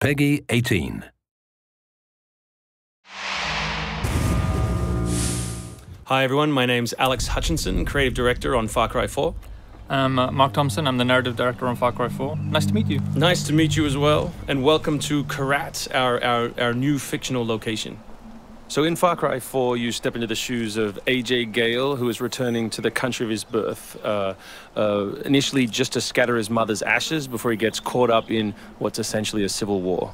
PEGI 18. Hi everyone, my name's Alex Hutchinson, Creative Director on Far Cry 4. I'm Mark Thompson, I'm the Narrative Director on Far Cry 4. Nice to meet you. Nice to meet you as well, and welcome to Kyrat, our new fictional location. So in Far Cry 4, you step into the shoes of AJ Gale, who is returning to the country of his birth, initially just to scatter his mother's ashes before he gets caught up in what's essentially a civil war.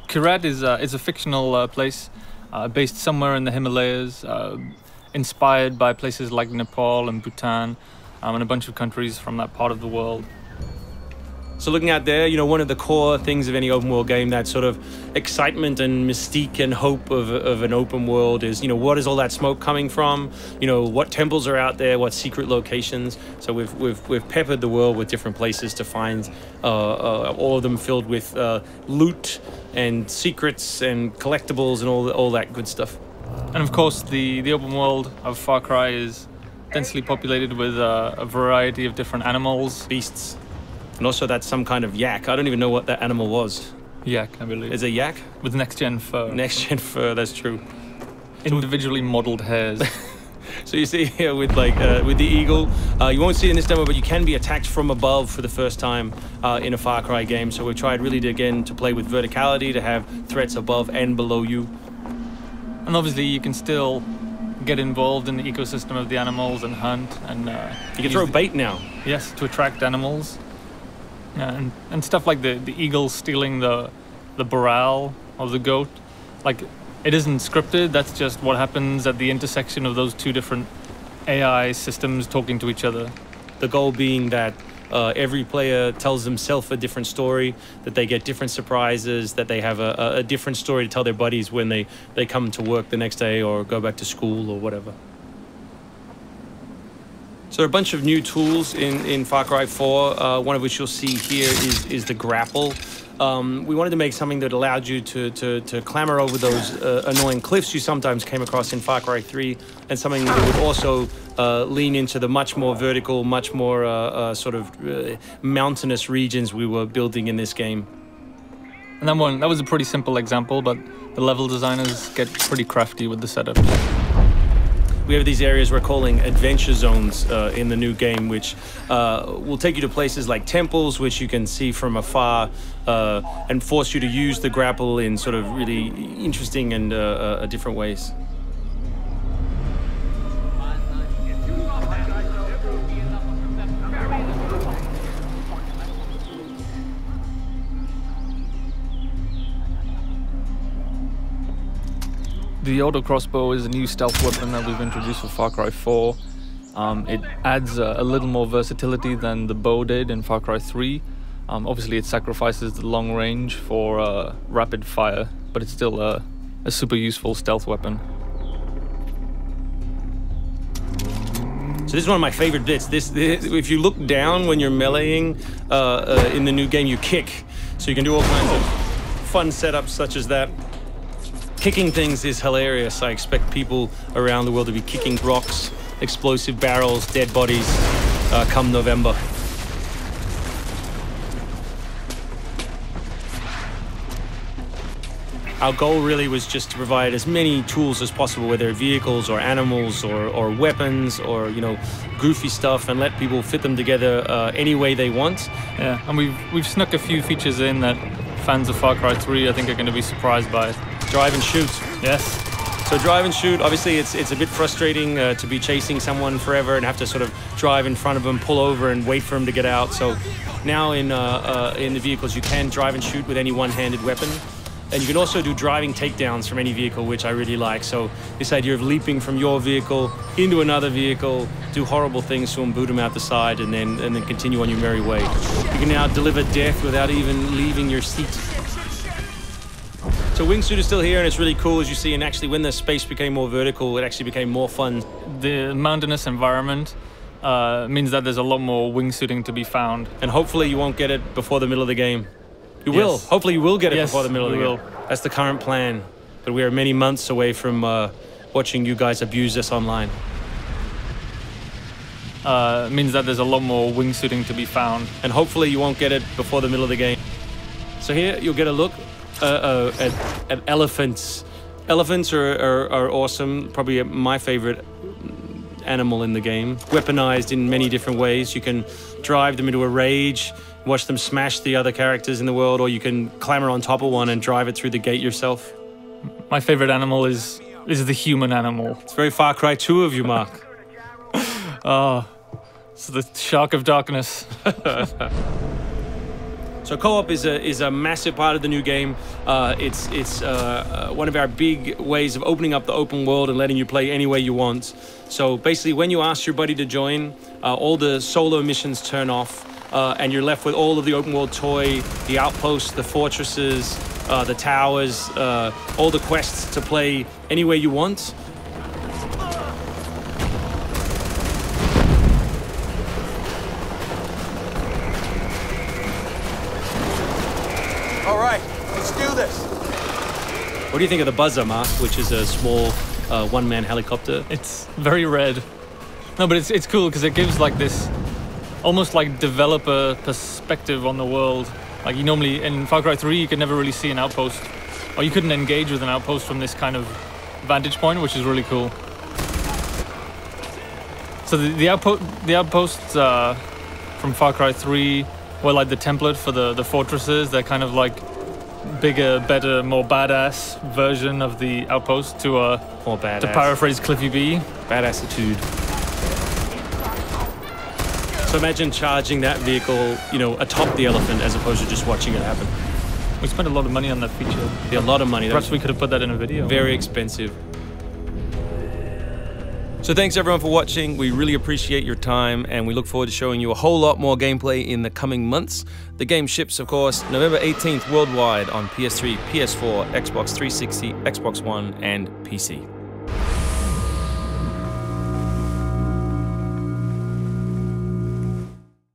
Kyrat is a fictional place based somewhere in the Himalayas, inspired by places like Nepal and Bhutan, and a bunch of countries from that part of the world. So looking out there, you know, one of the core things of any open world game, that sort of excitement and mystique and hope of an open world is, you know, what is all that smoke coming from? You know, what temples are out there? What secret locations? So we've peppered the world with different places to find, all of them filled with loot and secrets and collectibles and all that good stuff. And of course, the open world of Far Cry is densely populated with a variety of different animals, beasts. And also that's some kind of yak. I don't even know what that animal was. Yak, I believe. Is it yak? With next-gen fur. Next-gen fur, that's true. Individually modeled hairs. So you see here with with the eagle, you won't see it in this demo, but you can be attacked from above for the first time in a Far Cry game. So we've tried really to play with verticality, to have threats above and below you. And obviously you can still get involved in the ecosystem of the animals and hunt. And you can throw bait now. Yes, to attract animals. Yeah, and stuff like the eagle stealing the morale of the goat. Like, it isn't scripted, that's just what happens at the intersection of those two different AI systems talking to each other. The goal being that every player tells themselves a different story, that they get different surprises, that they have a different story to tell their buddies when they come to work the next day or go back to school or whatever. So there are a bunch of new tools in Far Cry 4, one of which you'll see here is the grapple. We wanted to make something that allowed you to clamber over those annoying cliffs you sometimes came across in Far Cry 3, and something that would also lean into the much more vertical, much more sort of mountainous regions we were building in this game. And that was a pretty simple example, but the level designers get pretty crafty with the setup. We have these areas we're calling adventure zones in the new game, which will take you to places like temples, which you can see from afar, and force you to use the grapple in sort of really interesting and different ways. The auto crossbow is a new stealth weapon that we've introduced for Far Cry 4. It adds a little more versatility than the bow did in Far Cry 3. Obviously it sacrifices the long range for rapid fire, but it's still a super useful stealth weapon. So this is one of my favorite bits. If you look down when you're meleeing in the new game, you kick. So you can do all kinds of fun setups such as that. Kicking things is hilarious. I expect people around the world to be kicking rocks, explosive barrels, dead bodies come November. Our goal really was just to provide as many tools as possible, whether vehicles or animals or weapons or, you know, goofy stuff, and let people fit them together any way they want. Yeah, and we've snuck a few features in that fans of Far Cry 3 I think are going to be surprised by. Drive and shoot. Yes. So drive and shoot, obviously it's a bit frustrating to be chasing someone forever and have to sort of drive in front of them, pull over and wait for them to get out. So now in the vehicles you can drive and shoot with any one-handed weapon. And you can also do driving takedowns from any vehicle, which I really like. So this idea of leaping from your vehicle into another vehicle, do horrible things to them, boot them out the side, and then continue on your merry way. You can now deliver death without even leaving your seat. So wingsuit is still here, and it's really cool, as you see, and actually when the space became more vertical, it actually became more fun. The mountainous environment means that there's a lot more wingsuiting to be found. And hopefully you won't get it before the middle of the game. You will. Hopefully you will get it before the middle of the game. That's the current plan. But we are many months away from watching you guys abuse this online. Means that there's a lot more wingsuiting to be found. And hopefully you won't get it before the middle of the game. So here you'll get a look at elephants. Elephants are awesome, probably my favorite animal in the game. Weaponized in many different ways. You can drive them into a rage, watch them smash the other characters in the world, or you can clamber on top of one and drive it through the gate yourself. My favorite animal is the human animal. It's very Far Cry 2 of you, Mark. Oh, it's the Shark of Darkness. So co-op is a massive part of the new game. It's one of our big ways of opening up the open world and letting you play any way you want. So basically, when you ask your buddy to join, all the solo missions turn off, and you're left with all of the open world toy, the outposts, the fortresses, the towers, all the quests to play any way you want. All right, let's do this. What do you think of the Buzzer, Mark, which is a small one-man helicopter? It's very red. No, but it's cool because it gives like this almost like developer perspective on the world. Like you normally in Far Cry 3 you could never really see an outpost, or you couldn't engage with an outpost from this kind of vantage point, which is really cool. So the outposts from Far Cry 3 were like the template for the fortresses. They're kind of like bigger, better, more badass version of the outpost to More badass. to paraphrase Cliffy B. Badassitude. So imagine charging that vehicle, you know, atop the elephant as opposed to just watching it happen. We spent a lot of money on that feature. Yeah, a lot of money. That Perhaps was we could have put that in a video. very expensive. So thanks everyone for watching. We really appreciate your time and we look forward to showing you a whole lot more gameplay in the coming months. The game ships, of course, November 18th worldwide on PS3, PS4, Xbox 360, Xbox One, and PC.